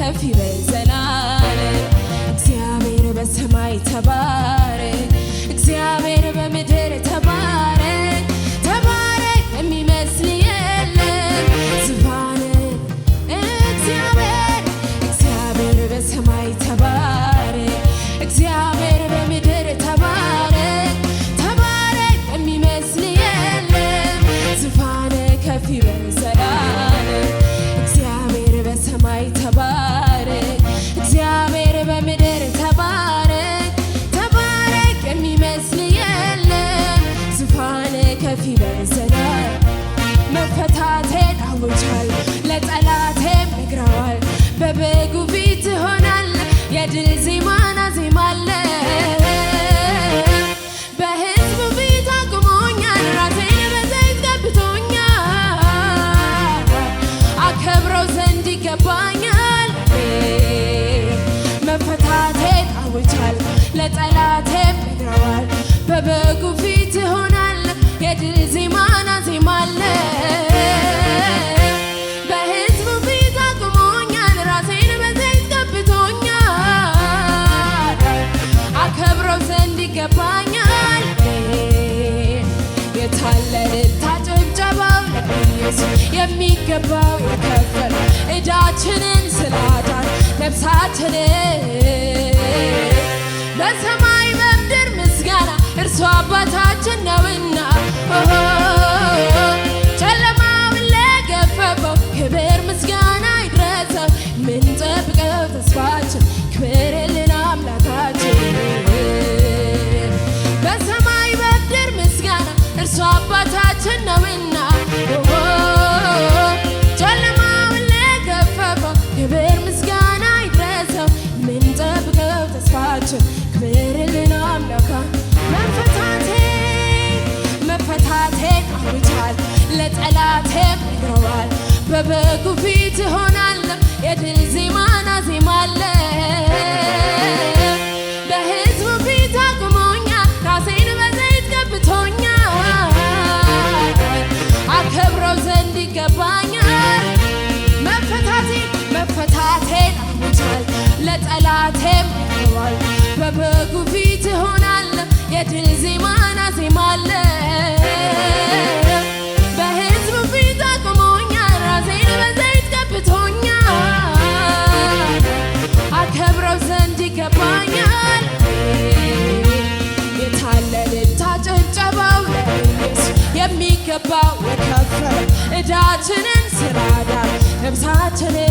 ከፍ ይበል ዘላለም። እግዚአብሔር በሰማይ ተባረክ፣ እግዚአብሔር በምድር ተባረክ። ተባረክ የሚመስል የለም ዙፋን እግዚአብሔር። እግዚአብሔር በሰማይ ተባረክ፣ እግዚአብሔር በምድር ተባረክ። ተባረክ የሚመስል የለም ዙፋን ከፍ ይበል ዘላለም። እግዚአብሔር በሰማይ ተባረክ፣ እግዚአብሔር በምድር ተባረክ። ተባረክ የሚመስል የለም ዙፋን ከፍ ይበል ዘላለም። መፈታቴን አውጃለሁ ለጠላቴም ነግረዋል። በበጉ ፊት እሆናለሁ የድል ዜማን አዜማለሁ። በሕዝቡ ፊት አቁሞኛል ራሴን በዘይት ቀብቶኛል። አከብረው ዘንድ ይገባኛል። መፈታቴን አውጃለሁ ለጠላቴም ነግረዋል። በበጉ ፊት እሆናለሁ የድል ዜማን አዜማለሁ። በሕዝቡ ፊት አቁሞኛል ራሴን በዘይት ቀብቶኛል። አከብረው ዘንድ ይገባኛል። የታለ እልልታ ጭብጨባው ለኢየሱስ የሚገባው የከፈለ ዕዳችንን ስላዳን ነፍሳችንን በሰማይ በምድር ምስጋና እርሱ አባታችን ነውና ጨለማውን ለገፈፈው ክብር ምስጋና ይድረሰው። ምንጠብቀው ተስፋችን ክብርልን አምላካችን በሰማይ በምድር ምስጋና እርሱ አባታችን ነውና ጨለማውን ለገፈፈው ክብር ምስጋና ይድረሰው። ምንጠብቀው ተስፋችን ክብርልን አምላካ መፈታቴን አውጃለሁ ለጠላቴም ነግረዋል። በበጉ ፊት እሆናለሁ የድል ዜማን አዜማለሁ። በሕዝቡ ፊት አቁሞኛል ራሴን በዘይት ቀብቶኛል። አከብረው ዘንድ ይገባኛል። መፈታቴን አውጃለሁ ለጠላቴም ነግረዋል። በበጉ ፊት እሆናለሁ የድል ዜማን አዜማለሁ። በሕዝቡ ፊት አቁሞኛል ራሴን በዘይት ቀብቶኛል። አከብረው ዘንድ ይገባኛል። የታለ እልልታ ጭብጨባው ለኢየሱስ የሚገባው የከፈለ ዕዳችንን ስላዳን ነፍሳችንን